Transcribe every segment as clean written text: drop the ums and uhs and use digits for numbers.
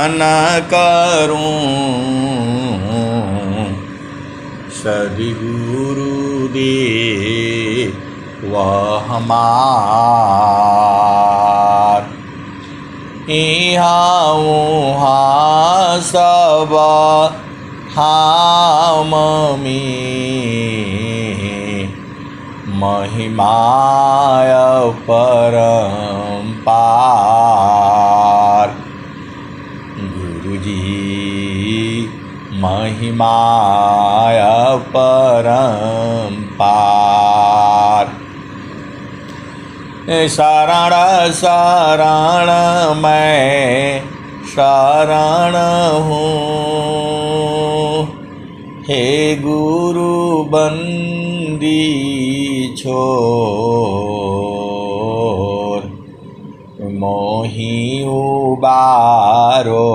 न करूं सद्गुरु दे वह हमार। यहाँ वहाँ सब हम में महिमाय परम्पार। गुरुजी महिमाय परम्पार। शरण शरण मैं शरण हूँ, हे गुरु बंदी छोर। मोहि उबारो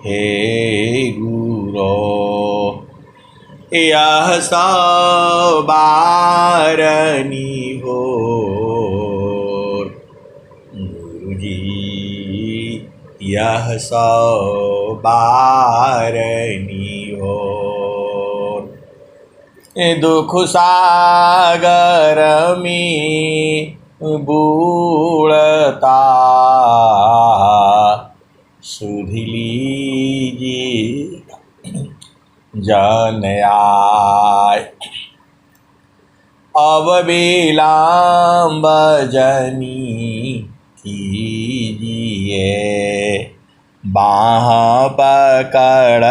हे गुरो, यह सवारनी हो। गुरुजी यह सवारनी हो। दुख सागर में बूढ़ता सुध लीजिए जन आय। अब विलंब जनी कीजिए, बाँह पकड़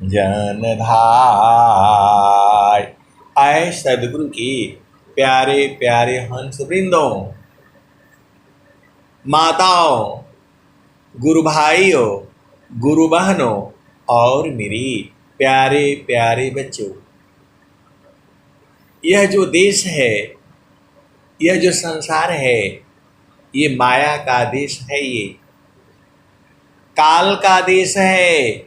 जन धाय। आए सदगुरु की प्यारे प्यारे हंस वृंदों, माताओं, गुरु भाइयों, गुरु बहनों और मेरी प्यारे प्यारे बच्चों, यह जो देश है, यह जो संसार है, ये माया का देश है, ये काल का देश है,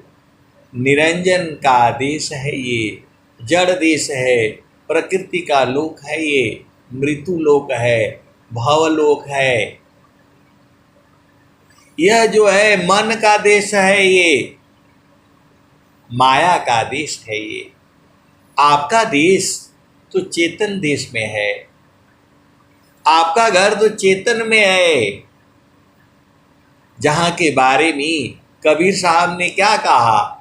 निरंजन का देश है, ये जड़ देश है, प्रकृति का लोक है, ये मृत्यु लोक है, भवलोक है। यह जो है मन का देश है, ये माया का देश है। ये आपका देश तो चेतन देश में है, आपका घर तो चेतन में है, जहां के बारे में कबीर साहब ने क्या कहा,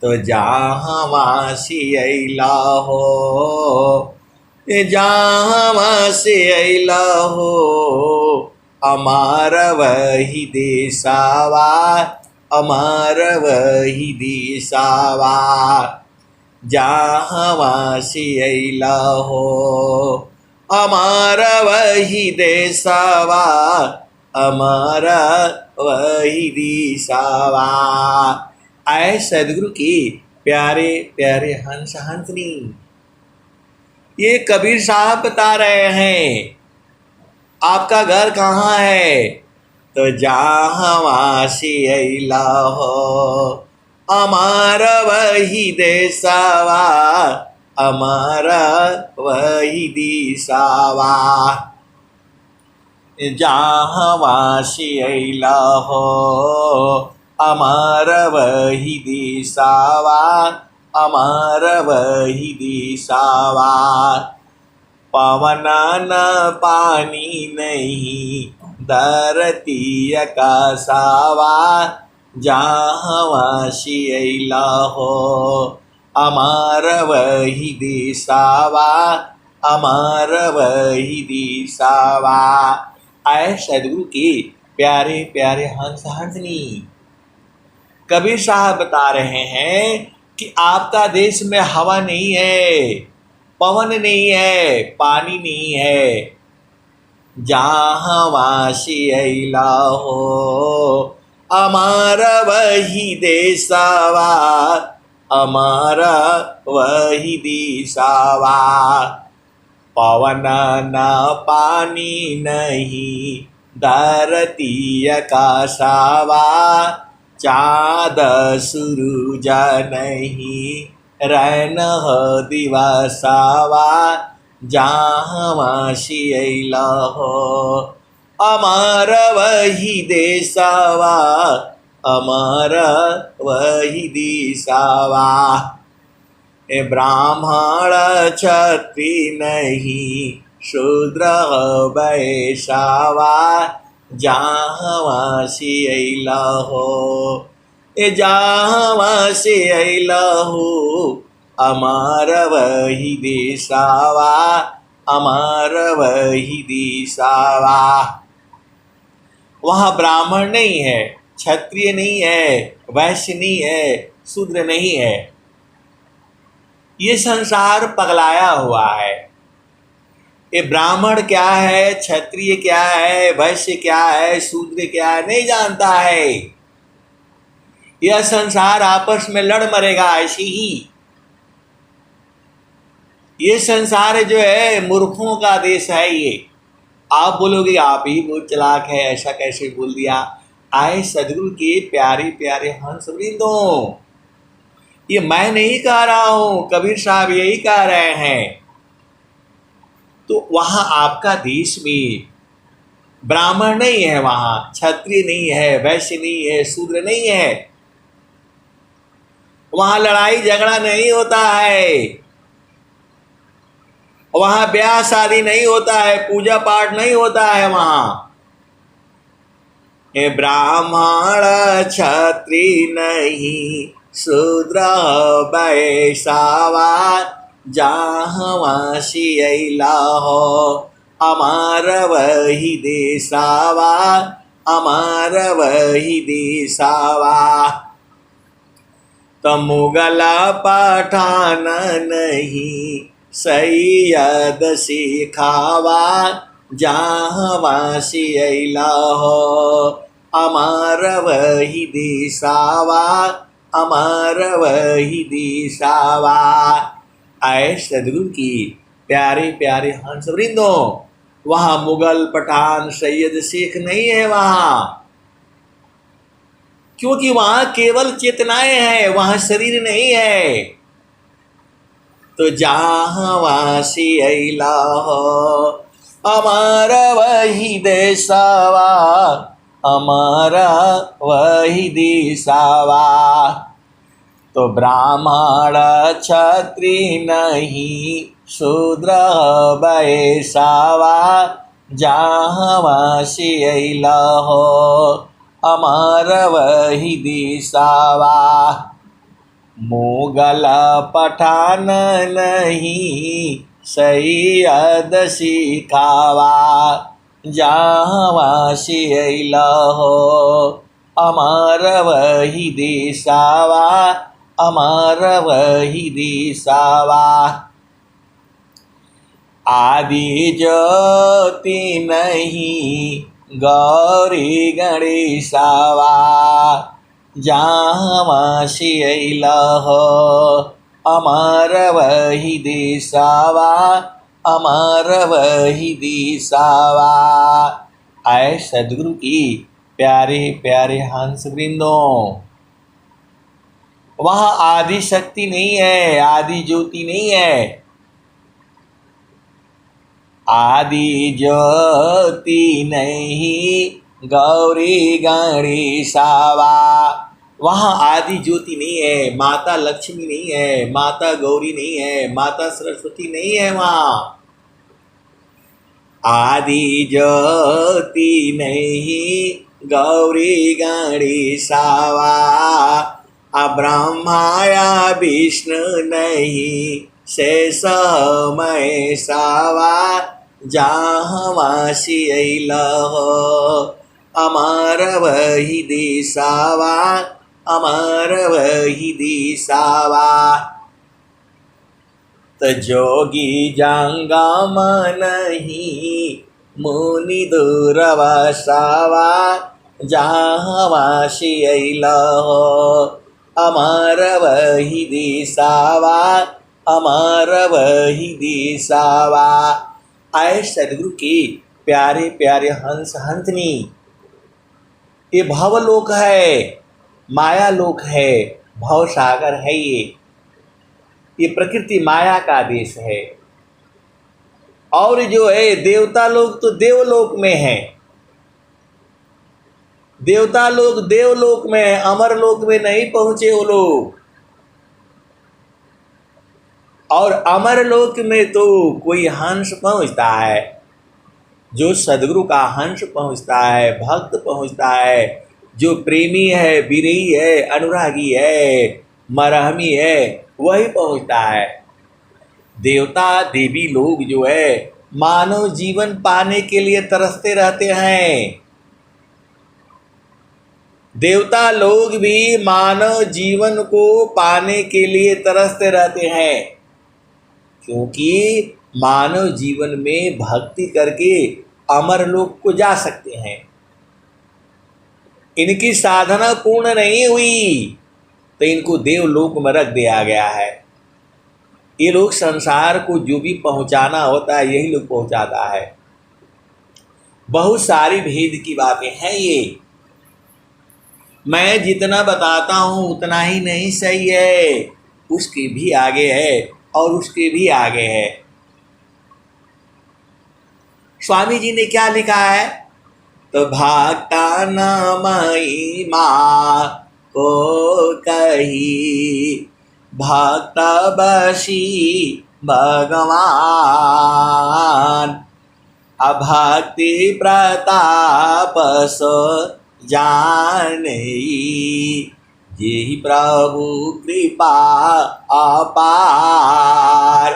तो जहाँ वासी अइला हो, जहाँ वासी अइला हो, अमार वही देसावा, अमार वही देसावा। जहाँ वासी अइला हो, अमार वही देसावा, अमार वही देसावा। आए सदगुरु की प्यारे प्यारे हंस हंसनी, ये कबीर साहब बता रहे हैं आपका घर कहाँ है, तो जहाँ वासी अइला हो, अमार वही देसावा, अमार वही दिसावा। जहाँ वासी अइला हो, अमार वही दिसावा, अमार वही दिसावा। पवन न पानी नहीं धरती आकाशावा, जहाँ वासी अइला हो, अमार वही दिसावा, अमार वही दिसावा। आए सदगुरु के प्यारे प्यारे हंस हंसनी, कबीर साहब बता रहे हैं कि आपका देश में हवा नहीं है, पवन नहीं है, पानी नहीं है। जहाँ वासी अइला हो, अमार वही देसावा, अमार वही दिसावा। पवन न पानी नहीं धरती आकाशावा, चाँद सूरज नहीं रैन दिवसावा। जहाँ वासी अइला हो, अमर वही देशवा, अमर वही दिशावा। ए ब्राह्मण क्षत्रिय नहीं, शूद्र वैश्यावा, जहाँ से अइला हो, ए जहाँ से अइला हो, अमर वही दिशावा, अमर वही दिशावा। वहाँ ब्राह्मण नहीं है, क्षत्रिय नहीं है, वैश्य नहीं है, शूद्र नहीं है। ये संसार पगलाया हुआ है। ये ब्राह्मण क्या है, क्षत्रिय क्या है, वैश्य क्या है, शूद्र क्या है, नहीं जानता है। यह संसार आपस में लड़ मरेगा ऐसी ही। ये संसार जो है मूर्खों का देश है। ये आप बोलोगे आप ही बहुत चालाक है, ऐसा कैसे बोल दिया। आए सदगुरु के प्यारे प्यारे हंस वृंदों, ये मैं नहीं कह रहा हूँ, कबीर साहब यही कह रहे हैं। तो वहाँ आपका देश में ब्राह्मण नहीं है, वहाँ क्षत्रिय नहीं है, वैश्य नहीं है, शूद्र नहीं है। वहाँ लड़ाई झगड़ा नहीं होता है, वहाँ ब्याह शादी नहीं होता है, पूजा पाठ नहीं होता है वहाँ। ये ब्राह्मण क्षत्रिय नहीं, शूद्र वैश्यावा, जहाँ से अइला हो, अमर वही देशावा, अमर वही देशावा। तो मुगल पठान नहीं, सैयद सिखावा, जहाँ से अइला हो, अमर वही दिशावा, अमर वही दिशावा। आए सदगुरु की प्यारे प्यारे हंस वृंदों, वहाँ मुगल पठान सैयद सिख नहीं है वहाँ, क्योंकि वहाँ केवल चेतनाएं हैं, वहाँ शरीर नहीं है। तो जहाँ से अइला हो, अमर वही देशवा, अमर वही दिशावा। तो ब्राह्मण क्षत्रिय नहीं, शूद्र वैश्यावा, जहाँ से अइला हो, अमर वही दिशावा। मुगल पठान नहीं, सैयद सिखावा, जहाँ से अइला हो, अमर वही दिशावा, अमर वही दिशावा। आदि ज्योति नहीं, गौरी गणेशावा, जहाँ से अइला हो, अमर वही दिशावा, अमर वही दिशावा। आए सदगुरु की प्यारे प्यारे हंस वृंदों, वहाँ आदि शक्ति नहीं है, आदि ज्योति नहीं है। आदि ज्योति नहीं, गौरी गणेशावा, वहाँ आदि ज्योति नहीं है, माता लक्ष्मी नहीं है, माता गौरी नहीं है, माता सरस्वती नहीं है वहाँ। आदि ज्योति नहीं, गौरी गणेशावा, ब्रह्माया विष्णु नहीं, शेष महेशावा, जहाँ से अइला हो, अमर वही दिशावा, अमर वही दिशावा। तो जोगी जंगम नहीं, मुनि दूरवसावा, जहाँ से अइला हो, अमर वही दिशावा, अमर वही दिशावा। आए सदगुरु के प्यारे प्यारे हंस हंसनी, ये भवलोक है, माया लोक है, भव सागर है। ये प्रकृति माया का देश है। और जो है देवता लोग तो देवलोक में है, देवता लोग देवलोक में, अमर लोक में नहीं पहुंचे वो लोग। और अमर लोक में तो कोई हंस पहुंचता है, जो सदगुरु का हंस पहुंचता है, भक्त पहुंचता है, जो प्रेमी है, विरही है, अनुरागी है, मरहमी है, वही पहुंचता है। देवता देवी लोग जो है मानव जीवन पाने के लिए तरसते रहते हैं। देवता लोग भी मानव जीवन को पाने के लिए तरसते रहते हैं, क्योंकि मानव जीवन में भक्ति करके अमर लोक को जा सकते हैं। इनकी साधना पूर्ण नहीं हुई तो इनको देवलोक में रख दिया गया है। ये लोग संसार को जो भी पहुंचाना होता है यही लोग पहुंचाता है। बहुत सारी भेद की बातें हैं ये, मैं जितना बताता हूँ उतना ही नहीं सही है, उसके भी आगे है और उसके भी आगे है। स्वामी जी ने क्या लिखा है, तो भक्ता नामई माँ को कही, भक्त बसी भगवान, अभक्ति प्रताप सो जाने, जेहि प्रभु कृपा अपार,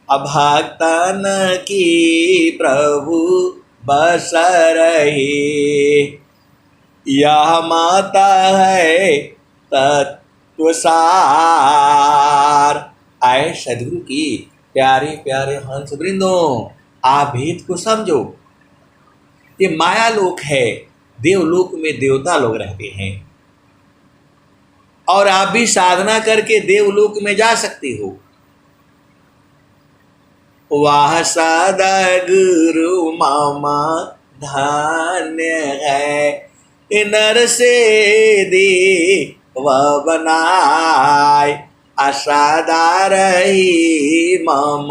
अभक्तन की प्रभु बस रहे, यह माता है तत्व सार। आए सदगुरु की प्यारे प्यारे हंस वृंदों, आप भेद को समझो। ये माया लोक है, देवलोक में देवता लोग रहते हैं, और आप भी साधना करके देवलोक में जा सकते हो। वाह सद्गुरु मामा धन्य है, नर से देव बनाए, असाधार ही मम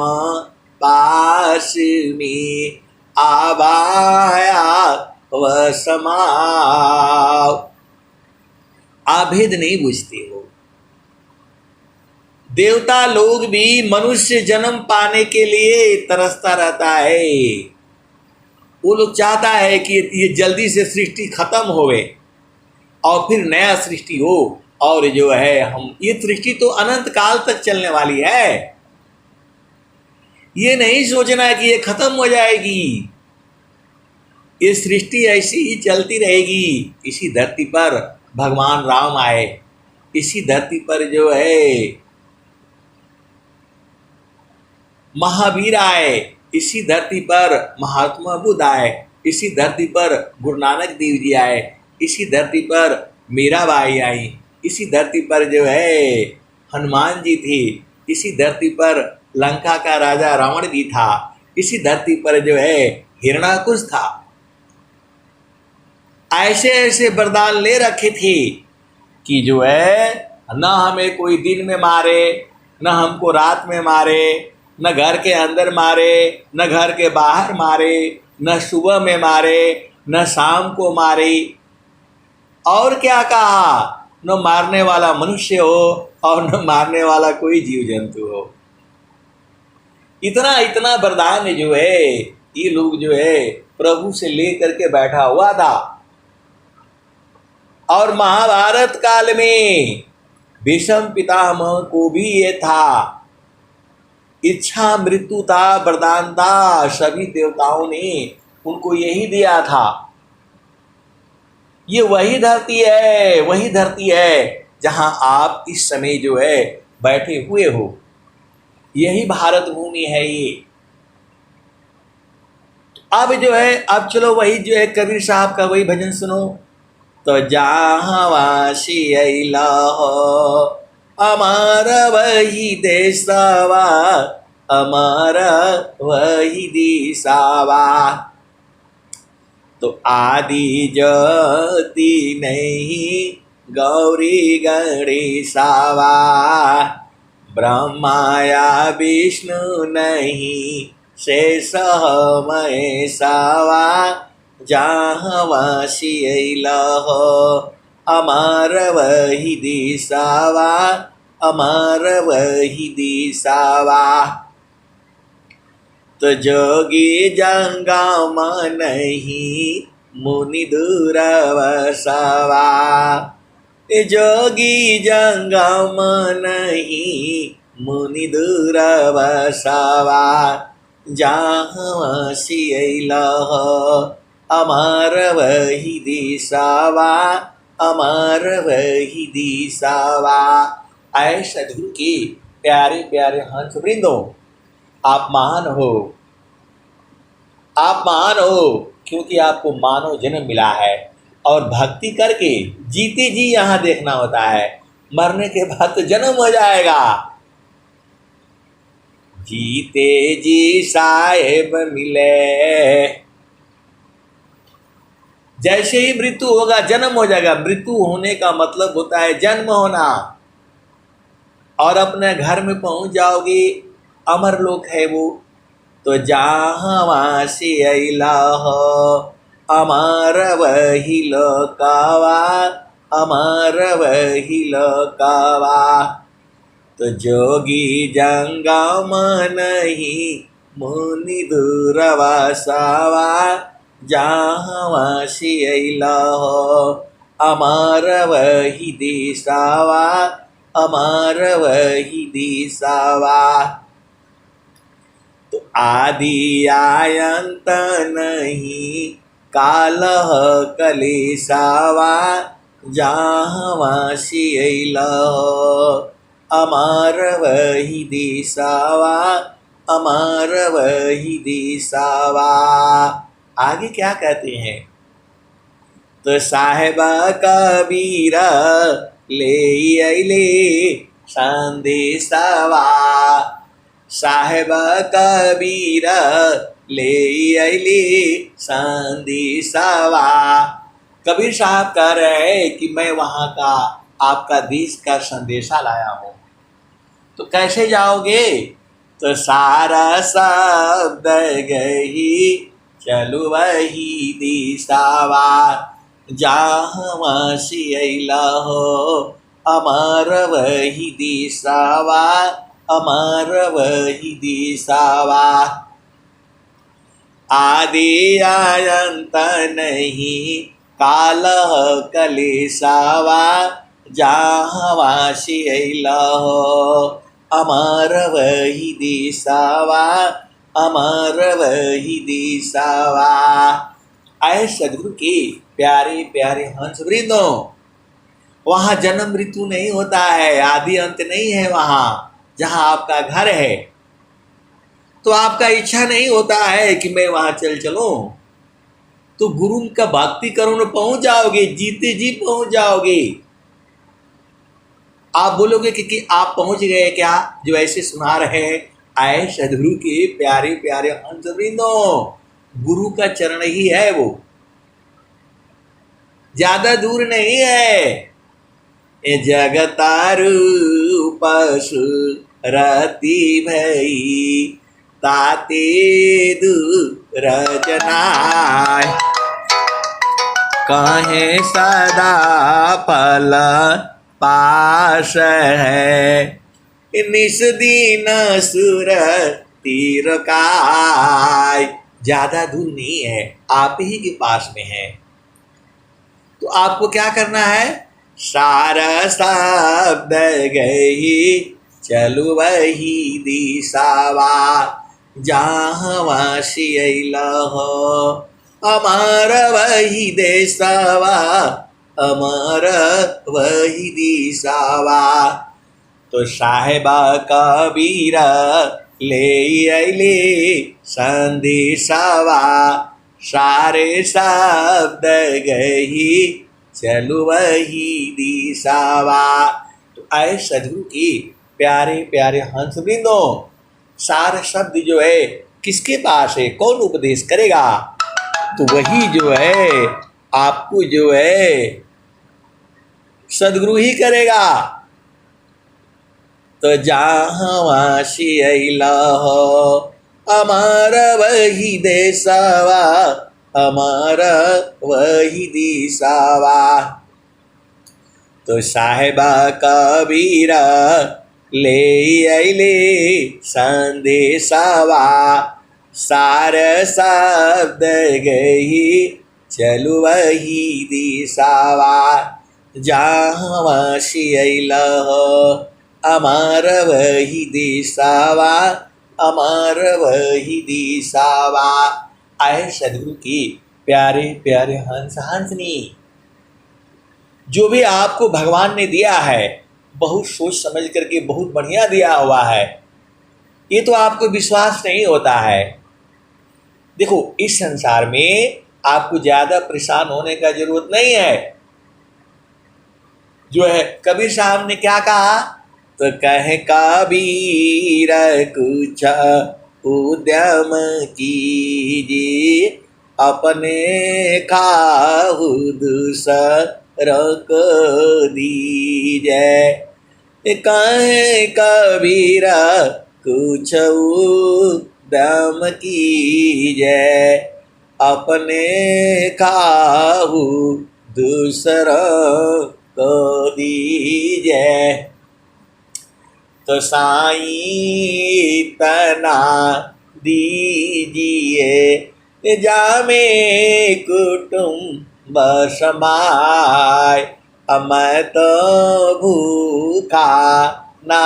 पास में आबाया व समाओ। आप भेद नहीं बुझते हो। देवता लोग भी मनुष्य जन्म पाने के लिए तरसता रहता है। वो लोग चाहता है कि ये जल्दी से सृष्टि खत्म होवे और फिर नया सृष्टि हो, और जो है हम ये सृष्टि तो अनंत काल तक चलने वाली है। ये नहीं सोचना है कि ये खत्म हो जाएगी, ये सृष्टि ऐसी ही चलती रहेगी। इसी धरती पर भगवान राम आए, इसी धरती पर जो है महावीर आए, इसी धरती पर महात्मा बुद्ध आए, इसी धरती पर गुरु नानक देव जी आए, इसी धरती पर मीराबाई आई, इसी धरती पर जो है हनुमान जी थे, इसी धरती पर लंका का राजा रावण जी था, इसी धरती पर जो है हिरणाकुश था। ऐसे ऐसे वरदान ले रखे थे कि जो है न हमें कोई दिन में मारे, न हमको रात में मारे, न घर के अंदर मारे, न घर के बाहर मारे, न सुबह में मारे, न शाम को मारे। और क्या कहा, न मारने वाला मनुष्य हो और न मारने वाला कोई जीव जंतु हो। इतना इतना वरदान जो है ये लोग जो है प्रभु से ले करके बैठा हुआ था। और महाभारत काल में भीष्म पितामह को भी ये था, इच्छा मृत्यु था, वरदान था, सभी देवताओं ने उनको यही दिया था। ये वही धरती है, वही धरती है जहां आप इस समय जो है बैठे हुए हो। यही भारत भूमि है ये। अब जो है अब चलो वही जो है कबीर साहब का वही भजन सुनो, तो जहाँ वासी अइला हो हमारा वही देशवा, हमारा वही दिशावा, तो आदि ज्योति नहीं गौरी गणेशावा, ब्रह्माया विष्णु नहीं शेष महेशावा, जहाँ सियला हो अमर वही दिशावा, अमर वही दिशावा। तो जोगी जंगम नहीं मुनि दूरवसवा, जोगी जंगम नहीं मुनि दूरवसवा। जहाँ सियला हो अमर वही दिशावा, अमर वही दिशावा। ऐ सद्गुरु की प्यारे प्यारे हंस वृंदो, आप महान हो, आप महान हो क्योंकि आपको मानव जन्म मिला है और भक्ति करके जीते जी यहाँ देखना होता है, मरने के बाद तो जन्म हो जाएगा। जीते जी साहेब मिले, जैसे ही मृत्यु होगा जन्म हो जाएगा। मृत्यु होने का मतलब होता है जन्म होना, और अपने घर में पहुंच जाओगे, अमर लोक है वो। तो जहाँ सियला हो अमर वही लोकावा, अमर वही लोकावा। तो जोगी जंगम नहीं मुनि दूरवसवा, जहाँ सियला हो अमर वही दिशावा, अमर वही दिशावा। तो आदि आयंत नहीं कालह कलेशावा, जहाँ सियला हो अमर वही दिशावा, अमर वही दिशावा। आगे क्या कहते हैं? तो साहेबा कबीरा ले अइले संदेशवा, साहेबा कबीरा ले अइले संदेशवा। कबीर साहब कह रहे हैं कि मैं वहाँ का आपका देश का संदेशा लाया हूँ। तो कैसे जाओगे? तो सारा शब्द गही चलो वही दिशावा, जहाँ सियला हो अमर वही दिशावा, अमर वही दिशावा। आदि अनंत नहीं कालह कलेशावा, जहाँ सियला हो अमर वही दिशावा, अमर वही दिशावा। आए सद्गुरु के प्यारे प्यारे हंस वृंदो, वहाँ जन्म मृत्यु नहीं होता है, आदि अंत नहीं है वहाँ जहाँ आपका घर है। तो आपका इच्छा नहीं होता है कि मैं वहाँ चलूं, तो गुरु का भक्ति करो न पहुंच जाओगे, जीते जी पहुंच जाओगे। आप बोलोगे कि आप पहुंच गए क्या, जो ऐसे सुना रहे हैं। आए सद्गुरु के प्यारे प्यारे हंस वृंदो, गुरु का चरण ही है वो, ज्यादा दूर नहीं है। ए जगतारू पशु रति भई ताते दूर जनाय, कहे सदा फल पास है, निस दिन सुर तीर काय। ज्यादा दूर नहीं है, आप ही के पास में है। तो आपको क्या करना है? सारा शब्द गही चलो वही दिशावा, जहाँ सियला हो अमर वही देशवा, अमर वही दिशावा। तो साहेबा कबीरा ले अइले संदेशवा, सारे शब्द गही चलो वही दिशावा। तो आए सद्गुरु की प्यारे प्यारे हंस वृंदो, सारे शब्द जो है किसके पास है? कौन उपदेश करेगा? तो वही जो है आपको जो है सद्गुरु ही करेगा। तो जहाँ सियला हो अमर वही देशवा, हमारा वही दिशावा। तो साहेबा कबीरा ले अइले संदेशावा, सार शब्द गही चलु वही दिशावा। जहाँ शियल हो अमर वही दिशावा, अमर वही दिशावा। आए सदगुरु की प्यारे प्यारे हंस हंसनी, जो भी आपको भगवान ने दिया है बहुत सोच समझ करके बहुत बढ़िया दिया हुआ है। ये तो आपको विश्वास नहीं होता है। देखो इस संसार में आपको ज़्यादा परेशान होने का जरूरत नहीं है। जो है कबीर साहब ने क्या कहा, तो कहे कबीर कुछ उद्यम कीजिए, अपने खाहु दूसरों को दीजिए। कहे कबीर कुछ उद्यम कीजिए, अपने खाहु दूसरों को दीजिए। तो साईं तना दीजिए जामे कुटुंब समाय, मैं तो भूखा ना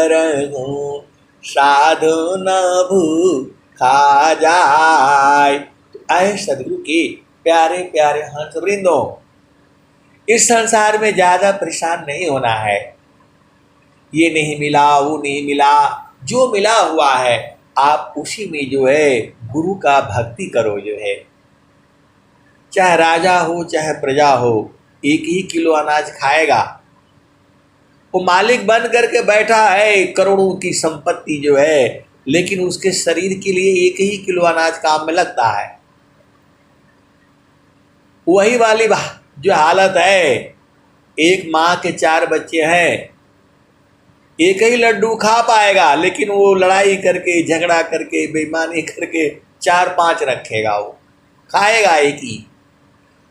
रहूं साधु न भूखा जाए। आए सदगुरु के प्यारे प्यारे हंस वृंदों, इस संसार में ज़्यादा परेशान नहीं होना है। ये नहीं मिला वो नहीं मिला, जो मिला हुआ है आप उसी में जो है गुरु का भक्ति करो। जो है चाहे राजा हो चाहे प्रजा हो, एक ही किलो अनाज खाएगा। वो मालिक बन करके बैठा है, करोड़ों की संपत्ति जो है, लेकिन उसके शरीर के लिए एक ही किलो अनाज काम में लगता है। वही वाली जो हालत है, एक माँ के 4 बच्चे हैं, एक ही लड्डू खा पाएगा, लेकिन वो लड़ाई करके झगड़ा करके बेईमानी करके 4-5 रखेगा, वो खाएगा एक ही।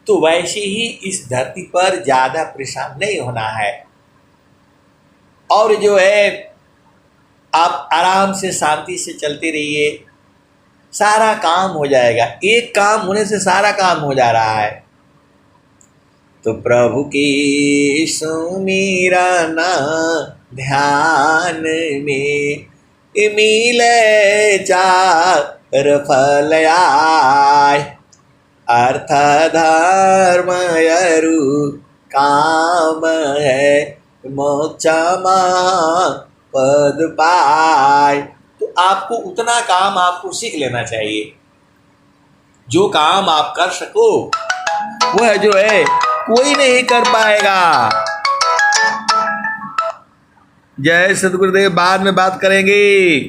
तो वैसे ही इस धरती पर ज़्यादा परेशान नहीं होना है। और जो है आप आराम से शांति से चलते रहिए, सारा काम हो जाएगा। एक काम होने से सारा काम हो जा रहा है। तो प्रभु की सुमिरना ध्यान में मिले 4 फल आए, अर्थ धर्म अरु काम है, मोक्ष पद पाए। तो आपको उतना काम आपको सीख लेना चाहिए। जो काम आप कर सको वह जो है कोई नहीं कर पाएगा। जय सतगुरुदेव, बाद में बात करेंगे।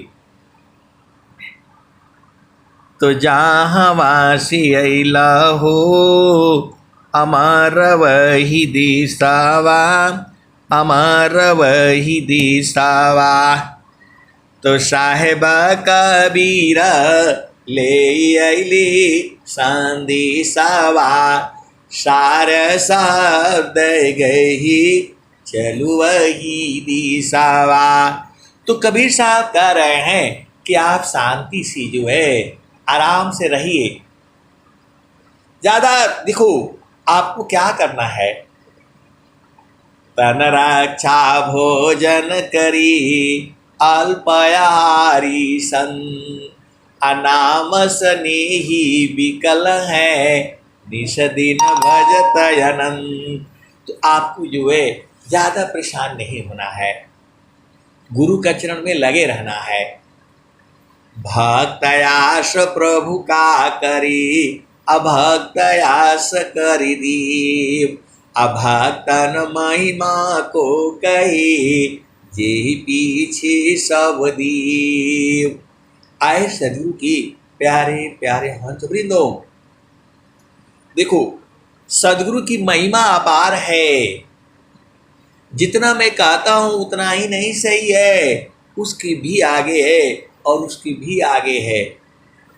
तो जहाँ वासी अइला हो अमर वही दिशावा, अमर वही दिशावा। तो साहेबा कबीरा ले अइली संदेशावा, सार शब्द गही चलु वही दिशावा। तो कबीर साहब कह रहे हैं कि आप शांति से जो है आराम से रहिए। ज़्यादा देखो आपको क्या करना है, तन रक्षा भोजन करी अल्पहारी सन, अनाम स्नेही विकल है निश दिन भजत अनंत। तो आपको जो है ज़्यादा परेशान नहीं होना है, गुरु का चरण में लगे रहना है। भक्त आस प्रभु का करी, अभक्त आस करी दीप, अभक्तन महिमा को कही जे पीछे सब दीप। आए सदगुरु की प्यारे प्यारे हंस वृंदों, देखो सदगुरु की महिमा अपार है। जितना मैं कहता हूँ उतना ही नहीं सही है, उसकी भी आगे है और उसकी भी आगे है।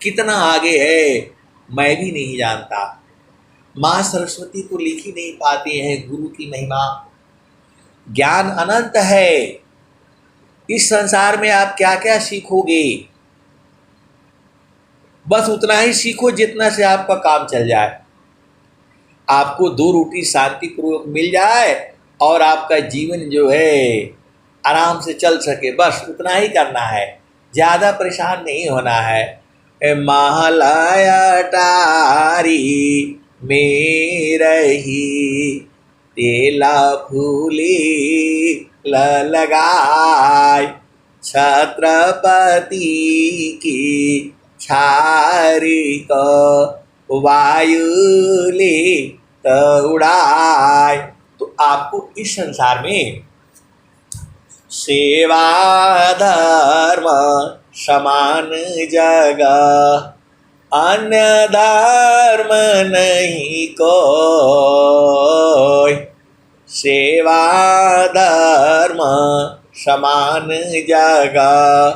कितना आगे है मैं भी नहीं जानता। माँ सरस्वती तो लिख ही नहीं पाती है गुरु की महिमा। ज्ञान अनंत है। इस संसार में आप क्या क्या सीखोगे, बस उतना ही सीखो जितना से आपका काम चल जाए। आपको 2 रोटी शांतिपूर्वक मिल जाए और आपका जीवन जो है आराम से चल सके, बस उतना ही करना है, ज़्यादा परेशान नहीं होना है। महलाया टारी में रही, तेला फूली लगाय, छत्रपति की छारी को वायुले उड़ाय। तो आपको इस संसार में सेवा धर्म समान जगह, अन्य धर्म नहीं कोई। सेवा धर्म समान जगह,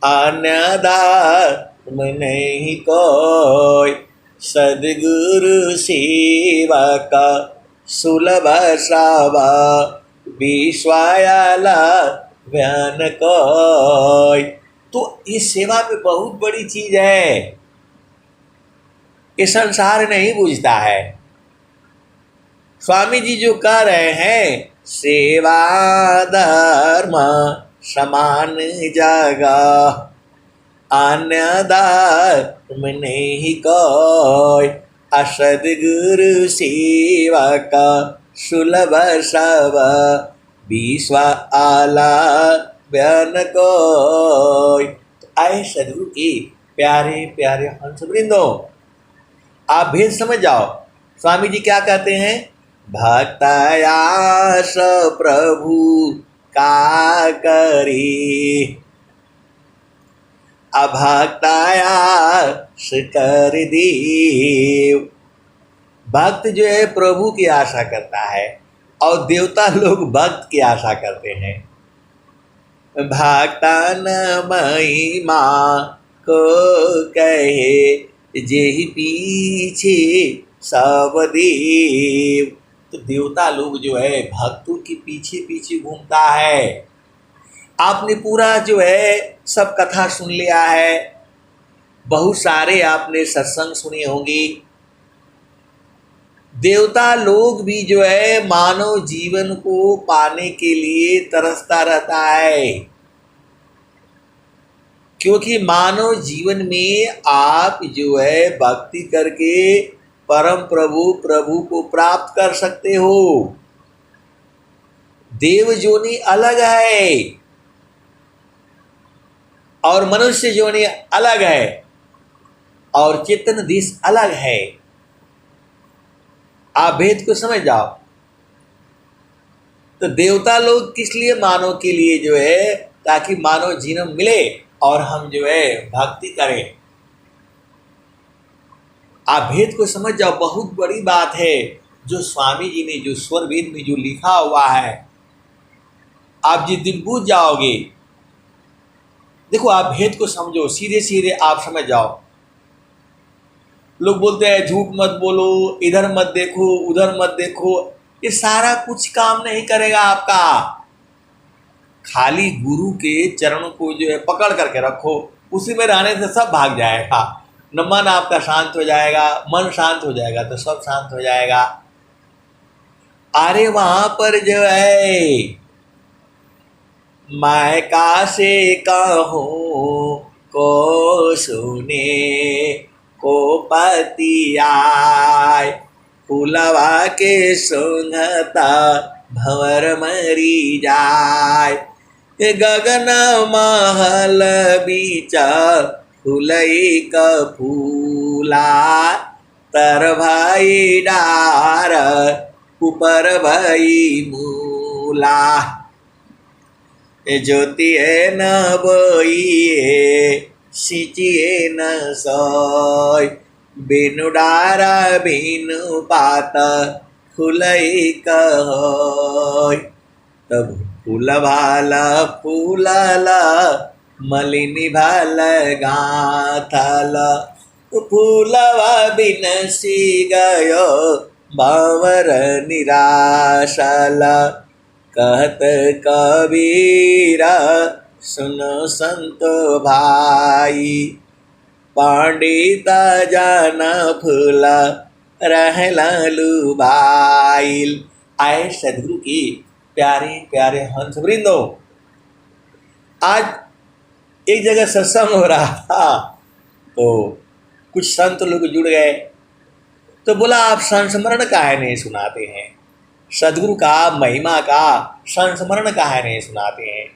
अन्य धर्म नहीं कोई। सद्गुरु सेवक सुलभ सब, विश्वायला व्यान कोई। तो इस सेवा पे बहुत बड़ी चीज है, ये संसार नहीं बुझता है। स्वामी जी जो कह रहे हैं, सेवा धर्म समान जगह, अन्य धर्म नहीं कोई। असद्गुरु सेवक सुलभ सब, विश्व आला व्यान कोई। तो आए सदगुरु के प्यारे प्यारे हंस वृंदो, आप भेद समझ जाओ। स्वामी जी क्या कहते हैं, भक्तयास प्रभु का करी, अभक्तयास कर देव। भक्त जो है प्रभु की आशा करता है और देवता लोग भक्त की आशा करते हैं। भक्तन महिमा को कहे, जेहि पीछे सब देव। तो देवता लोग जो है भक्तों के पीछे पीछे घूमता है। आपने पूरा जो है सब कथा सुन लिया है, बहुत सारे आपने सत्संग सुने होंगे। देवता लोग भी जो है मानव जीवन को पाने के लिए तरसता रहता है, क्योंकि मानव जीवन में आप जो है भक्ति करके परम प्रभु को प्राप्त कर सकते हो। देव जोनी अलग है और मनुष्य जोनी अलग है और चेतन देश अलग है। आप भेद को समझ जाओ। तो देवता लोग किस लिए मानव के लिए जो है, ताकि मानव जीवन मिले और हम जो है भक्ति करें। आप भेद को समझ जाओ, बहुत बड़ी बात है जो स्वामी जी ने जो स्वर वेद में जो लिखा हुआ है, आप जिस दिन बूझ जाओगे। देखो आप भेद को समझो, सीधे सीधे आप समझ जाओ। लोग बोलते हैं झूठ मत बोलो, इधर मत देखो, उधर मत देखो, ये सारा कुछ काम नहीं करेगा आपका। खाली गुरु के चरणों को जो है पकड़ करके रखो, उसी में रहने से सब भाग जाएगा। न मन आपका शांत हो जाएगा, मन शांत हो जाएगा तो सब शांत हो जाएगा। अरे वहां पर जो है मैं कासे कहूँ को सुने को पति आय, फूलवा के सुंघता भंवर मरी जाय। गगन महल बीचा फूलई का फूला, तर भाई डार ऊपर भाई मूला। ज्योतिए न बोइए सिंचिए न सोय, बिनु डारा बिनु पात फूलई कहोय। तब फूल भाला फूलला, मलिनी भाल गाथल फूलवा बिनसी गयो बावर निराशाला। कहत कबीरा सुनो संतो भाई, पंडिता जाना फूला रहला लुभाइल। आए सदगुरु की प्यारे प्यारे हंस वृंदो, आज एक जगह सत्संग हो रहा था तो कुछ संत लोग जुड़ गए, तो बोला आप संस्मरण काहे नहीं सुनाते हैं, सदगुरु का महिमा का संस्मरण काहे नहीं सुनाते हैं।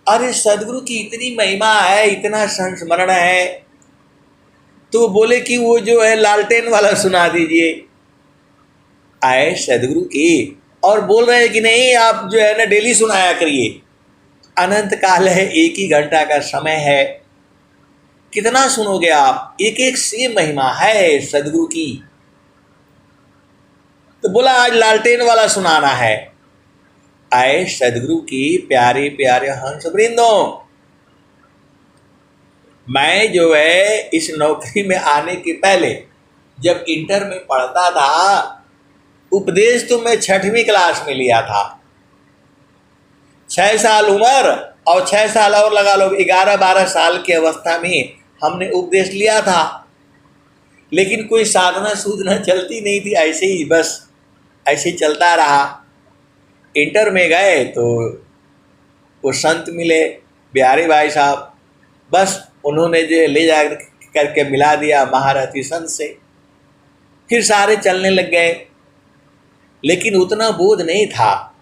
अरे सदगुरु की इतनी महिमा है, इतना संस्मरण है, तो बोले कि वो जो है लालटेन वाला सुना दीजिए। आए सदगुरु की और बोल रहे हैं कि नहीं आप जो है ना डेली सुनाया करिए, अनंत काल है, एक ही घंटा का समय है, कितना सुनोगे आप, एक एक से महिमा है सदगुरु की। तो बोला आज लालटेन वाला सुनाना है। आए सदगुरु की प्यारे प्यारे हंस वृंदों, मैं जो है इस नौकरी में आने के पहले जब इंटर में पढ़ता था, उपदेश तो मैं 6वीं क्लास में लिया था। 6 साल उम्र और 6 साल और लगा लो, 11-12 साल की अवस्था में हमने उपदेश लिया था, लेकिन कोई साधना सूधना चलती नहीं थी, ऐसे ही बस ऐसे चलता रहा। इंटर में गए तो वो संत मिले बिहारी भाई साहब, बस उन्होंने जो ले जा करके मिला दिया महारथी संत से, फिर सारे चलने लग गए। लेकिन उतना बोध नहीं था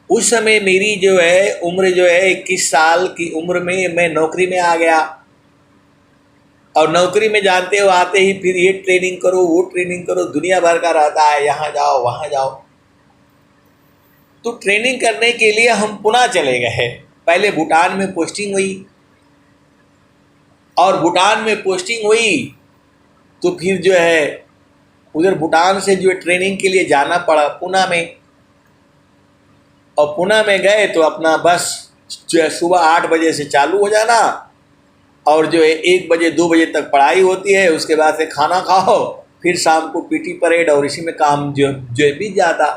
उस समय। मेरी जो है उम्र जो है 21 साल की उम्र में मैं नौकरी में आ गया, और नौकरी में जानते हो आते ही फिर ये ट्रेनिंग करो वो ट्रेनिंग करो, दुनिया भर का रहता है, यहाँ जाओ वहाँ जाओ। तो ट्रेनिंग करने के लिए हम पुणे चले गए। पहले भूटान में पोस्टिंग हुई, और भूटान में पोस्टिंग हुई तो फिर जो है उधर भूटान से जो है ट्रेनिंग के लिए जाना पड़ा पुणे में। और पुणे में गए तो अपना बस जो है सुबह 8 बजे से चालू हो जाना, और जो है 1 बजे 2 बजे तक पढ़ाई होती है, उसके बाद से खाना खाओ, फिर शाम को पीटी परेड, और इसी में काम जो बीत जाता।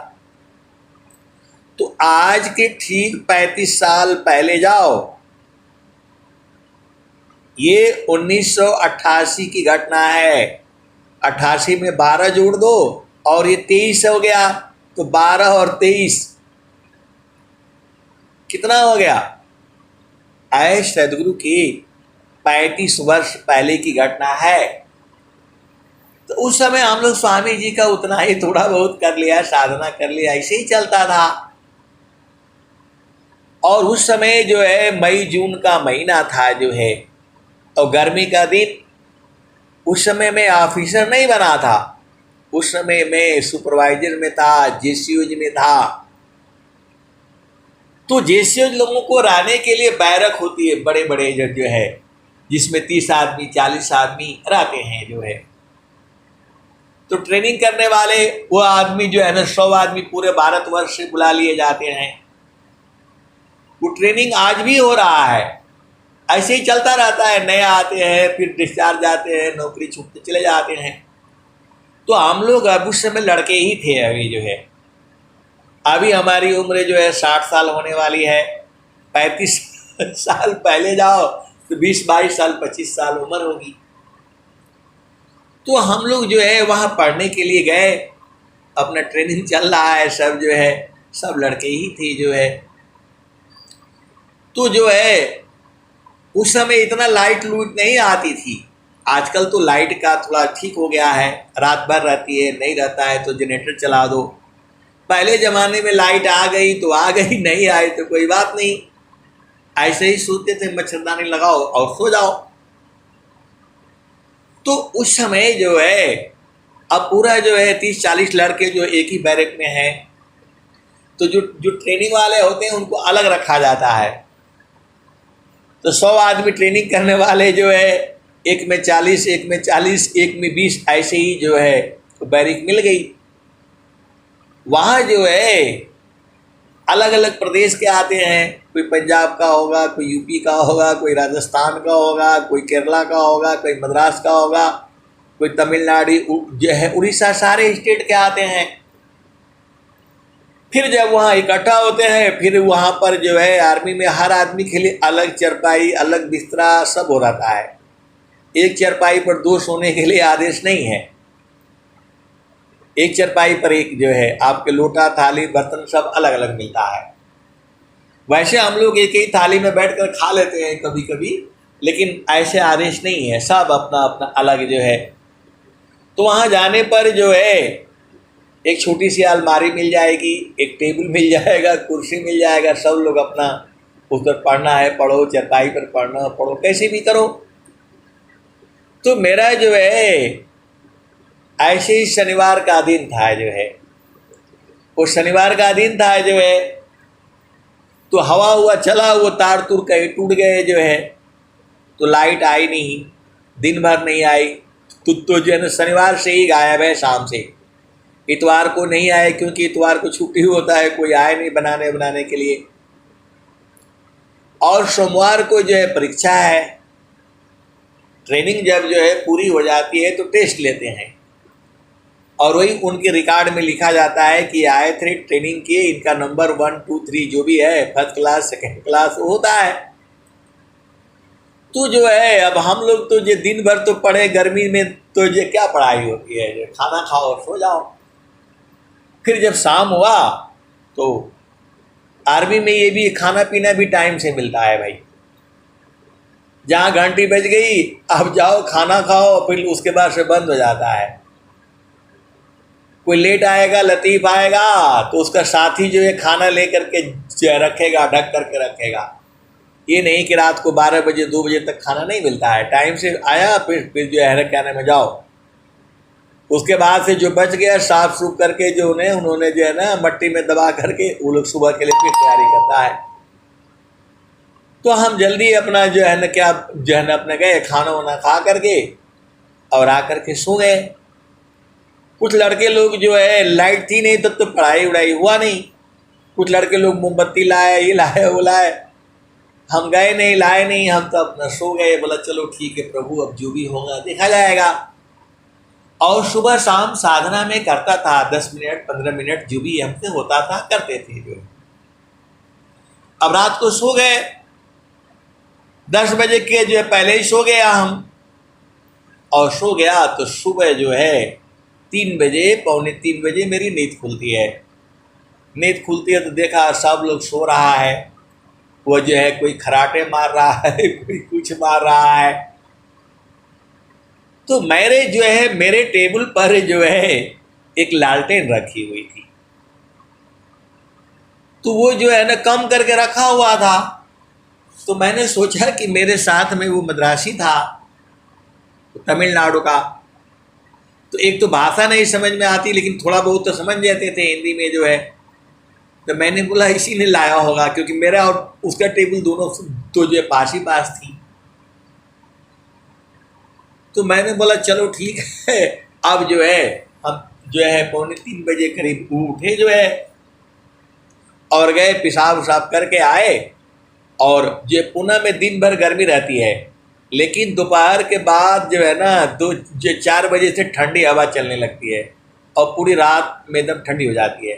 तो आज के ठीक 35 साल पहले जाओ, ये 1988 की घटना है। 88 में 12 जोड़ दो और ये 23 हो गया, तो 12 और 23 कितना हो गया। आए सदगुरु की 35 वर्ष पहले की घटना है। तो उस समय हम लोग स्वामी जी का उतना ही थोड़ा बहुत कर लिया, साधना कर लिया, ऐसे ही चलता था। और उस समय जो है मई जून का महीना था जो है, और गर्मी का दिन। उस समय मैं ऑफिसर नहीं बना था, उस समय मैं सुपरवाइजर में था, जेसीओज में था। तो जेसीओज लोगों को रहने के लिए बैरक होती है, बड़े बड़े जो है, जिसमें 30 आदमी 40 आदमी रहते हैं जो है। तो ट्रेनिंग करने वाले वो आदमी जो है ना 100 आदमी पूरे भारतवर्ष से बुला लिए जाते हैं। वो ट्रेनिंग आज भी हो रहा है, ऐसे ही चलता रहता है। नए आते हैं, फिर डिस्चार्ज जाते हैं, नौकरी छूटते चले जाते हैं। तो हम लोग अब उस समय लड़के ही थे। अभी जो है अभी हमारी उम्र जो है 60 साल होने वाली है। 35 साल पहले जाओ तो 20-22 साल 25 साल उम्र होगी। तो हम लोग जो है वहाँ पढ़ने के लिए गए, अपना ट्रेनिंग चल रहा है, सब जो है सब लड़के ही थे जो है। तो जो है उस समय इतना लाइट लूट नहीं आती थी। आजकल तो लाइट का थोड़ा ठीक हो गया है, रात भर रहती है, नहीं रहता है तो जनरेटर चला दो। पहले ज़माने में लाइट आ गई तो आ गई, नहीं आई तो कोई बात नहीं, ऐसे ही सोते थे, मच्छरदानी लगाओ और सो जाओ। तो उस समय जो है अब पूरा जो है 30-40 लड़के जो एक ही बैरक में हैं, तो जो ट्रेनिंग वाले होते हैं उनको अलग रखा जाता है। तो 100 आदमी ट्रेनिंग करने वाले जो है एक में 40, एक में 40, एक में 20, ऐसे ही जो है बैरिक मिल गई। वहाँ जो है अलग अलग प्रदेश के आते हैं, कोई पंजाब का होगा, कोई यूपी का होगा, कोई राजस्थान का होगा, कोई केरला का होगा, कोई मद्रास का होगा, कोई तमिलनाडु जो है उड़ीसा, सारे स्टेट के आते हैं। फिर जब वहाँ इकट्ठा होते हैं, फिर वहाँ पर जो है आर्मी में हर आदमी के लिए अलग चरपाई, अलग बिस्तरा सब हो रहता है। एक चरपाई पर दो सोने के लिए आदेश नहीं है, एक चरपाई पर एक जो है आपके लोटा थाली बर्तन सब अलग अलग मिलता है। वैसे हम लोग एक ही थाली में बैठकर खा लेते हैं कभी कभी, लेकिन ऐसे आदेश नहीं है, सब अपना अपना अलग जो है। तो वहाँ जाने पर जो है एक छोटी सी अलमारी मिल जाएगी, एक टेबल मिल जाएगा, कुर्सी मिल जाएगा, सब लोग अपना उस पर पढ़ना है पढ़ो, चरपाई पर पढ़ना पढ़ो, कैसे भी करो। तो मेरा जो है ऐसे ही शनिवार का दिन था जो है, वो शनिवार का दिन था जो है, तो हवा हुआ चला, वो तार तुर कहीं टूट गए जो है, तो लाइट आई नहीं, दिन भर नहीं आई। तो जो है ना शनिवार से ही गायब है, शाम से। इतवार को नहीं आए क्योंकि इतवार को छुट्टी होता है, कोई आए नहीं बनाने के लिए। और सोमवार को जो है परीक्षा है, ट्रेनिंग जब जो है पूरी हो जाती है तो टेस्ट लेते हैं, और वही उनके रिकॉर्ड में लिखा जाता है कि आए थे ट्रेनिंग किए, इनका नंबर 1 2 3 जो भी है, फर्स्ट क्लास सेकेंड क्लास होता है। तो जो है अब हम लोग तो जो दिन भर तो पढ़े, गर्मी में तो ये क्या पढ़ाई होती है, जो खाना खाओ सो जाओ। फिर जब शाम हुआ तो आर्मी में ये भी खाना पीना भी टाइम से मिलता है भाई, जहाँ घंटी बज गई अब जाओ खाना खाओ, फिर उसके बाद से बंद हो जाता है। कोई लेट आएगा, लतीफ़ आएगा, तो उसका साथी जो है खाना ले करके रखेगा, ढक करके रखेगा। ये नहीं कि रात को 12 बजे 2 बजे तक खाना नहीं मिलता है, टाइम से आया फिर जो है क्या नाम है जाओ। उसके बाद से जो बच गया साफ सूफ करके जो उन्होंने जो है ना मट्टी में दबा करके वो लोग सुबह के लिए फिर तैयारी करता है। तो हम जल्दी अपना जो है ना क्या जो है ना अपने गए, खाना वाना खा करके और आ करके सो गए। कुछ लड़के लोग जो है लाइट थी नहीं तब तो पढ़ाई उड़ाई हुआ नहीं, कुछ लड़के लोग मोमबत्ती लाए, ये लाए वो लाए, हम गए नहीं, लाए नहीं, हम तो अपना सो गए। बोला चलो ठीक है प्रभु, अब जो भी होगा देखा जाएगा। और सुबह शाम साधना में करता था, 10 मिनट 15 मिनट जो भी हमसे होता था करते थे जो। अब रात को सो गए, 10 बजे के जो है पहले ही सो गया हम, और सो गया तो सुबह जो है 3 बजे, पौने 3 बजे मेरी नींद खुलती है। नींद खुलती है तो देखा सब लोग सो रहा है, वो जो है कोई खराटे मार रहा है, कोई कुछ मार रहा है। तो मेरे जो है मेरे टेबल पर जो है एक लालटेन रखी हुई थी, तो वो जो है ना कम करके रखा हुआ था। तो मैंने सोचा कि मेरे साथ में वो मद्रासी था, तमिलनाडु का, तो एक तो भाषा नहीं समझ में आती लेकिन थोड़ा बहुत तो समझ जाते थे हिंदी में जो है। तो मैंने बोला इसी ने लाया होगा, क्योंकि मेरा और उसका टेबल दोनों तो जो है पास ही पास थी। तो मैंने बोला चलो ठीक है, अब जो है हम जो है पौने 3 बजे करीब उठे जो है, और गए पेशाब उसाब करके आए। और जो पुणे में दिन भर गर्मी रहती है, लेकिन दोपहर के बाद जो है ना 4 बजे से ठंडी हवा चलने लगती है और पूरी रात में एकदम ठंडी हो जाती है।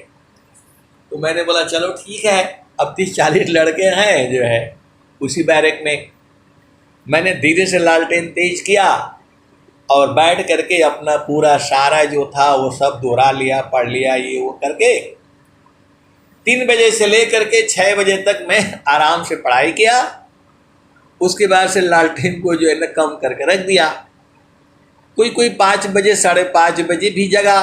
तो मैंने बोला चलो ठीक है, अब 30-40 लड़के हैं जो है उसी बैरक में। मैंने धीरे से लालटेन तेज किया और बैठ करके अपना पूरा सारा जो था वो सब दोहरा लिया, पढ़ लिया, ये वो करके 3 बजे से लेकर के 6 बजे तक मैं आराम से पढ़ाई किया। उसके बाद से लालटेन को जो है ना कम करके रख दिया। कोई 5 बजे 5:30 बजे भी जगा,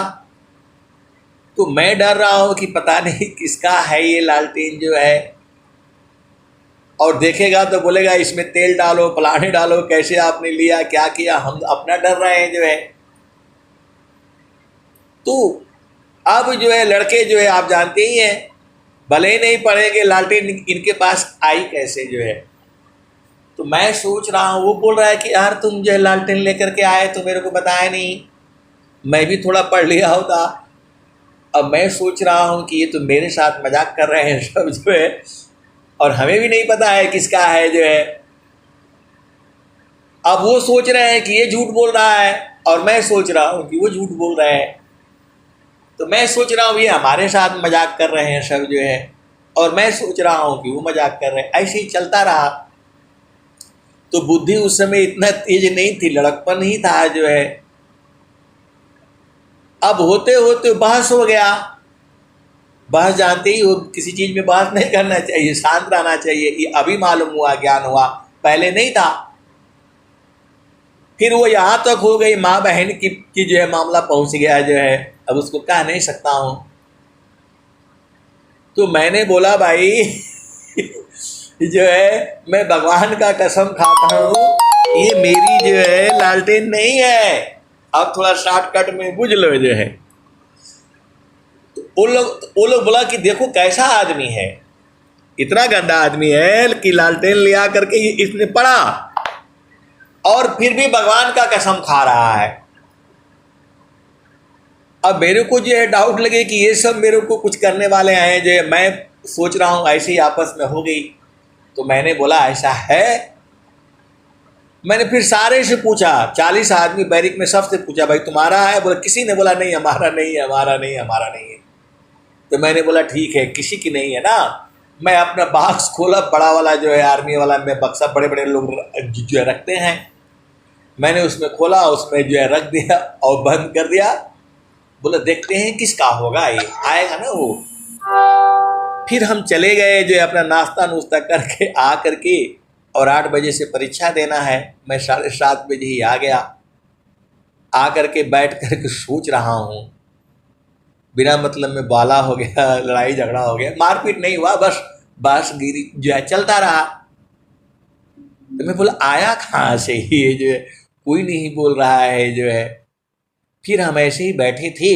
तो मैं डर रहा हूँ कि पता नहीं किसका है ये लालटेन जो है, और देखेगा तो बोलेगा इसमें तेल डालो, फलाने डालो, कैसे आपने लिया, क्या किया, हम अपना डर रहे हैं जो है। तो अब जो है लड़के जो है आप जानते ही हैं, भले ही नहीं पढ़ेंगे, लालटेन इनके पास आई कैसे जो है। तो मैं सोच रहा हूँ, वो बोल रहा है कि यार तुम जो है लालटेन लेकर के आए तो मेरे को बताया नहीं, मैं भी थोड़ा पढ़ लिया होता। अब मैं सोच रहा हूँ कि ये तो मेरे साथ मजाक कर रहे हैं सब जो है, और हमें भी नहीं पता है किसका है जो है। अब वो सोच रहे हैं कि ये झूठ बोल रहा है और मैं सोच रहा हूँ कि वो झूठ बोल रहा है। तो मैं सोच रहा हूँ ये हमारे साथ मजाक कर रहे हैं सब जो है, और मैं सोच रहा हूँ कि वो मजाक कर रहे हैं। ऐसे ही चलता रहा। तो बुद्धि उस समय इतना तेज नहीं थी, लड़कपन ही था जो है। अब होते होते बहस हो गया। बहस जानते ही हो, किसी चीज में बहस नहीं करना चाहिए, शांत रहना चाहिए। ये अभी मालूम हुआ, ज्ञान हुआ, पहले नहीं था। फिर वो यहाँ तक हो गई, माँ बहन की जो है मामला पहुंच गया जो है। अब उसको कह नहीं सकता हूँ। तो मैंने बोला भाई जो है मैं भगवान का कसम खाता हूँ, ये मेरी जो है लालटेन नहीं है। अब थोड़ा शॉर्टकट में बुझ लो जो है। तो वो लोग बोला कि देखो कैसा आदमी है, इतना गंदा आदमी है कि लालटेन लिया करके इसने पढ़ा और फिर भी भगवान का कसम खा रहा है। अब मेरे को जो है डाउट लगे कि ये सब मेरे को कुछ करने वाले आए जो है। मैं सोच रहा हूँ ऐसे ही आपस में हो गई। तो मैंने बोला ऐसा है। मैंने फिर सारे से पूछा, 40 आदमी बैरिक में सबसे पूछा भाई तुम्हारा है? बोला किसी ने बोला नहीं हमारा नहीं है, हमारा नहीं है, हमारा नहीं है। तो मैंने बोला ठीक है, किसी की नहीं है ना। मैं अपना बॉक्स खोला, बड़ा वाला जो है आर्मी वाला में बक्सा बड़े बड़े लोग जो है रखते हैं, मैंने उसमें खोला, उसमें जो है रख दिया और बंद कर दिया। बोला देखते हैं किसका होगा, ये आएगा ना वो। फिर हम चले गए जो है अपना नाश्ता नुश्ता करके आ करके, और 8 बजे से परीक्षा देना है। मैं 7:30 बजे ही आ गया। आ करके बैठ करके सोच रहा हूँ, बिना मतलब में बाला हो गया, लड़ाई झगड़ा हो गया, मारपीट नहीं हुआ, बस बांसगिरी जो है चलता रहा। तो मैं बोला आया कहाँ से ये जो है, कोई नहीं बोल रहा है जो है। फिर हम ऐसे ही बैठे थे,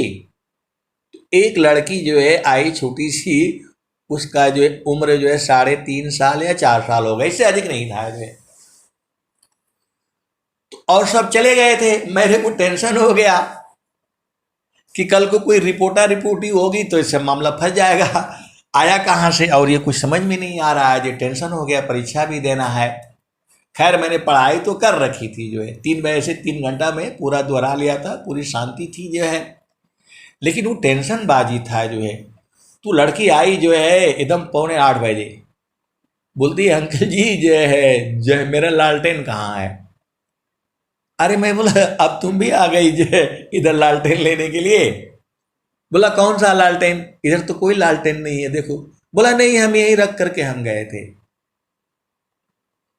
एक लड़की जो है आई छोटी सी, उसका जो है उम्र जो है 3.5 साल या 4 साल हो गए, इससे अधिक नहीं था जो है। और सब चले गए थे। मेरे को टेंशन हो गया कि कल को कोई रिपोर्टी होगी तो इससे मामला फंस जाएगा। आया कहाँ से और ये कुछ समझ में नहीं आ रहा है, जो टेंशन हो गया, परीक्षा भी देना है। खैर मैंने पढ़ाई तो कर रखी थी जो है, 3 बजे से 3 घंटा में पूरा दोहरा लिया था, पूरी शांति थी जो है। लेकिन वो टेंशन बाजी था जो है। तो लड़की आई जो है एकदम 7:45 बोलती है अंकल जी जो है मेरा लालटेन कहाँ है? अरे मैं बोला अब तुम भी आ गई जो है इधर लालटेन लेने के लिए? बोला कौन सा लालटेन, इधर तो कोई लालटेन नहीं है देखो। बोला नहीं हम यहीं रख करके हम गए थे।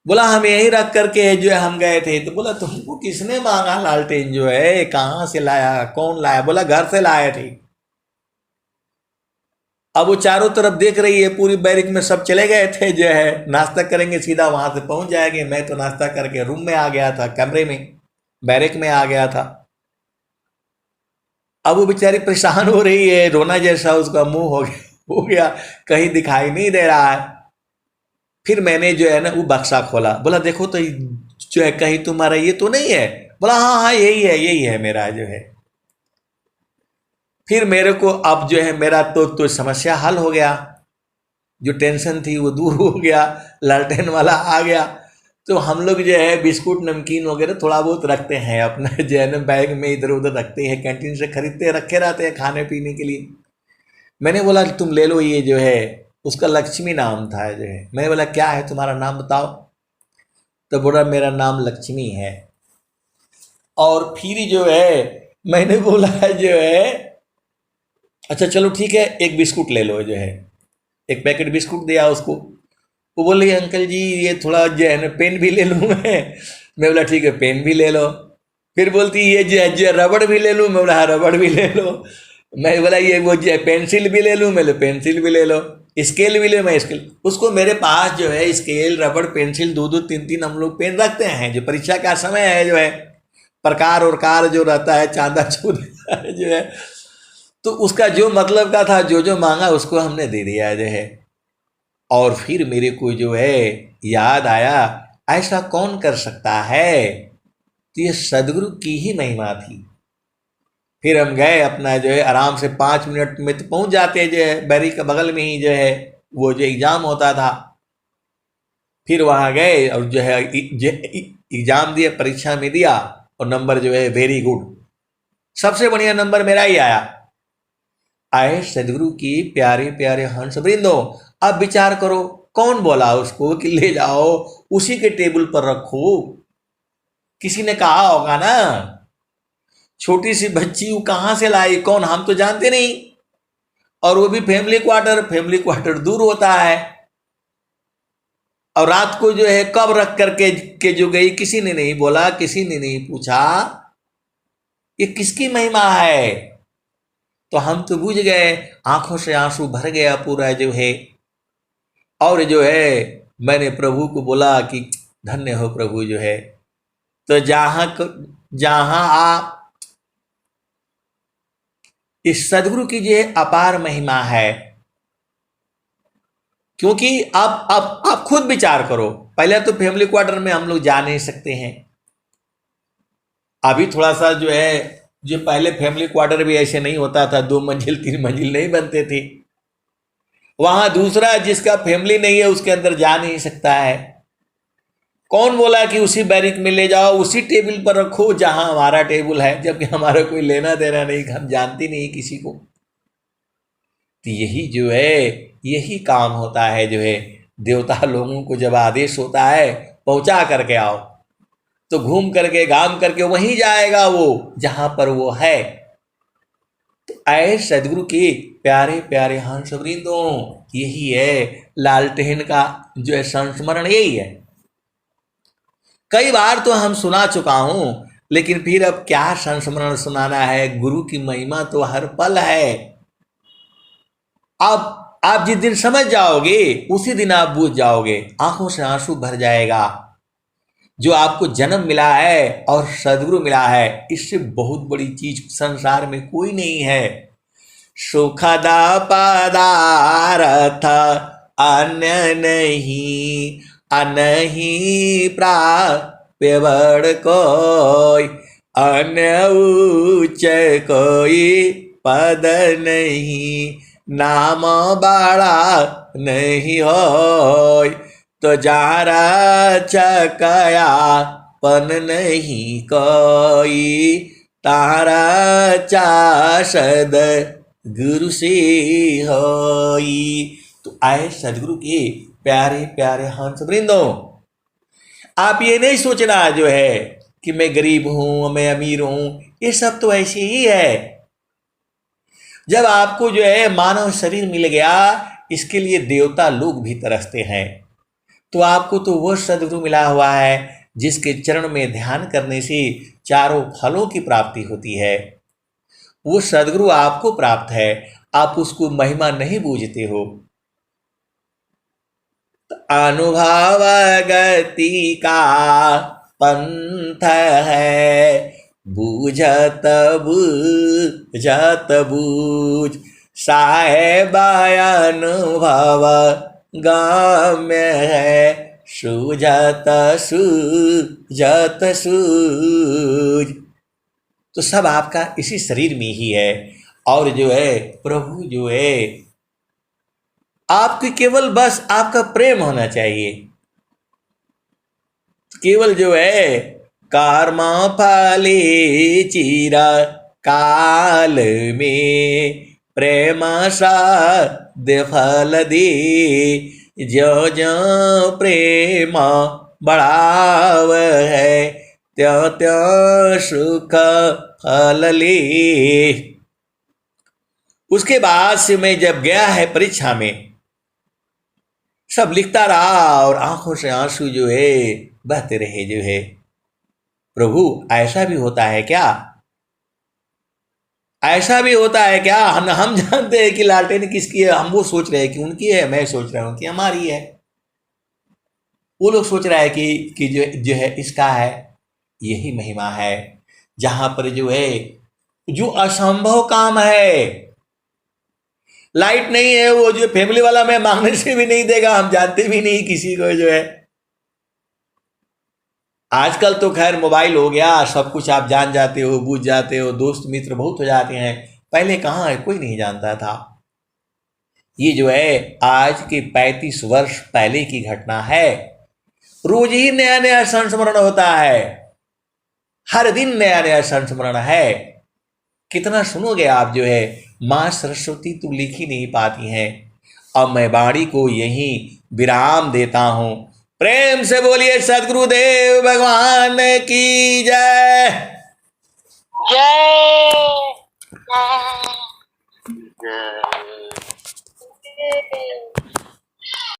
बोला हम यहीं रख करके जो है हम गए थे। तो बोला तुमको किसने मांगा लालटेन जो है, कहाँ से लाया, कौन लाया? बोला घर से लाए थे। अब वो चारों तरफ देख रही है, पूरी बैरिक में सब चले गए थे जो है, नाश्ता करेंगे सीधा वहां से पहुंच जाएंगे। मैं तो नाश्ता करके रूम में आ गया था, कमरे में, बैरिक में आ गया था। अब वो बेचारी परेशान हो रही है, रोना जैसा उसका मुंह हो गया, कहीं दिखाई नहीं दे रहा है। फिर मैंने जो है ना वो बक्सा खोला, बोला देखो तो जो है कहीं तुम्हारा ये तो नहीं है? बोला हाँ हाँ यही है मेरा जो है। फिर मेरे को अब जो है मेरा तो समस्या हल हो गया, जो टेंशन थी वो दूर हो गया, लालटेन वाला आ गया। तो हम लोग जो है बिस्कुट नमकीन वगैरह थोड़ा बहुत रखते हैं अपना जो है ना बैग में, इधर उधर रखते हैं, कैंटीन से खरीदते रखे रहते हैं खाने पीने के लिए। मैंने बोला तुम ले लो ये जो है, उसका लक्ष्मी नाम था जो है। मैंने बोला क्या है तुम्हारा नाम बताओ? तो बोला मेरा नाम लक्ष्मी है। और फिर जो है मैंने बोला जो है अच्छा चलो ठीक है, एक बिस्कुट ले लो जो है, एक पैकेट बिस्कुट दिया उसको। वो बोले अंकल जी ये थोड़ा जो है ना पेन भी ले लूँ मैं बोला ठीक है पेन भी ले लो। फिर बोलती ये जो है रबड़ भी ले लूँ? मैं बोला हाँ रबड़ भी ले लो। मैं बोला ये वो जो है पेंसिल भी ले लूँ? मैं बोला पेंसिल भी ले लो। स्केल भी ले, मैं स्केल, उसको मेरे पास जो है स्केल रबड़ पेंसिल 2-2 3-3 हम लोग पेन रखते हैं। जो परीक्षा का समय है जो है, प्रकार और कार जो रहता है, चांदा चूदा जो है, तो उसका जो मतलब का था, जो मांगा उसको हमने दे दिया जो है। और फिर मेरे को जो है याद आया ऐसा कौन कर सकता है, तो ये सदगुरु की ही महिमा थी। फिर हम गए अपना जो है आराम से 5 मिनट में तो पहुंच जाते हैं, जो है बैरी के बगल में ही जो है वो जो एग्ज़ाम होता था। फिर वहाँ गए और जो है एग्ज़ाम दिया, परीक्षा में दिया और नंबर जो है वेरी गुड, सबसे बढ़िया नंबर मेरा ही आया। आए सदगुरु की प्यारे प्यारे हंस वृंदो, अब विचार करो कौन बोला उसको कि ले जाओ उसी के टेबल पर रखो? किसी ने कहा होगा ना। छोटी सी बच्ची वो कहाँ से लाई, कौन, हम तो जानते नहीं। और वो भी फैमिली क्वार्टर, फैमिली क्वार्टर दूर होता है। और रात को जो है कब रख करके के जो गई, किसी ने नहीं बोला, किसी ने नहीं पूछा ये किसकी महिमा है। तो हम तो बुझ गए, आंखों से आंसू भर गया पूरा जो है। और जो है मैंने प्रभु को बोला कि धन्य हो प्रभु जो है। तो जहां आप इस सदगुरु की जो अपार महिमा है, क्योंकि आप खुद विचार करो, पहले तो फैमिली क्वार्टर में हम लोग जा नहीं सकते हैं। अभी थोड़ा सा जो है, जो पहले फैमिली क्वार्टर भी ऐसे नहीं होता था, 2 मंजिल 3 मंजिल नहीं बनते थे। वहां दूसरा जिसका फैमिली नहीं है उसके अंदर जा नहीं सकता है। कौन बोला कि उसी बैरिक में ले जाओ, उसी टेबल पर रखो जहां हमारा टेबल है, जबकि हमारा कोई लेना देना नहीं, हम जानते नहीं किसी को। तो यही जो है, यही काम होता है जो है, देवता लोगों को जब आदेश होता है पहुंचा करके आओ, तो घूम करके घाम करके वहीं जाएगा वो जहां पर वो है। तो आए सदगुरु के प्यारे प्यारे हंस वृंदों, यही है लालटेन का जो है संस्मरण, यही है। कई बार तो हम सुना चुका हूं, लेकिन फिर अब क्या संस्मरण सुनाना है, गुरु की महिमा तो हर पल है। आप जिस दिन समझ जाओगे उसी दिन आप बूझ जाओगे, आंखों से आंसू भर जाएगा। जो आपको जन्म मिला है और सदगुरु मिला है, इससे बहुत बड़ी चीज संसार में कोई नहीं है। सुखदा पदार्थ अन्य नहीं, अनही प्राप्य बड़ कोई, अन्य उच्च कोई पद नहीं, नाम बड़ा नहीं होय। तो जारा चकया पन नहीं कोई, तारा चाशद गुरु से होई। तो आए सदगुरु के प्यारे प्यारे हंस वृंदों, आप ये नहीं सोचना जो है कि मैं गरीब हूं, मैं अमीर हूं, ये सब तो ऐसे ही है। जब आपको जो है मानव शरीर मिल गया, इसके लिए देवता लोग भी तरसते हैं। तो आपको तो वह सदगुरु मिला हुआ है जिसके चरण में ध्यान करने से चारों फलों की प्राप्ति होती है। वो सदगुरु आपको प्राप्त है, आप उसको महिमा नहीं बूझते हो। अनुभव गति का पंथ है, बूझत बूझत बूझ, साहेब अनुभव गम्य है, सूझत सूझत सूझ। तो सब आपका इसी शरीर में ही है। और जो है प्रभु जो है, आपकी केवल बस आपका प्रेम होना चाहिए। केवल जो है कर्मा फले चिरा काल में, प्रेम साध्य फल दे, जो जो प्रेम बढ़ाव है, त्यों त्यों सुख फल ले। उसके बाद से मैं जब गया है परीक्षा में, सब लिखता रहा और आंखों से आंसू जो है बहते रहे जो है। प्रभु ऐसा भी होता है क्या? ऐसा भी होता है क्या? हम जानते हैं कि लालटेन किसकी है, हम वो सोच रहे हैं कि उनकी है, मैं सोच रहा हूं कि हमारी है। वो लोग सोच रहा है कि जो है इसका है। यही महिमा है जहां पर जो है, जो असंभव काम है, लाइट नहीं है, वो जो फैमिली वाला मैं मांगने से भी नहीं देगा, हम जानते भी नहीं किसी को जो है। आजकल तो खैर मोबाइल हो गया, सब कुछ आप जान जाते हो, बूझ जाते हो, दोस्त मित्र बहुत हो जाते हैं। पहले कहाँ है, कोई नहीं जानता था। ये जो है आज के 35 वर्ष पहले की घटना है। रोज ही नया नया संस्मरण होता है, हर दिन नया नया संस्मरण है। कितना सुनोगे आप जो है, माँ सरस्वती तुम लिख ही नहीं पाती हैं। अब मैं वाणी को यहीं विराम देता हूं। प्रेम से बोलिए सदगुरुदेव भगवान की जय। जय।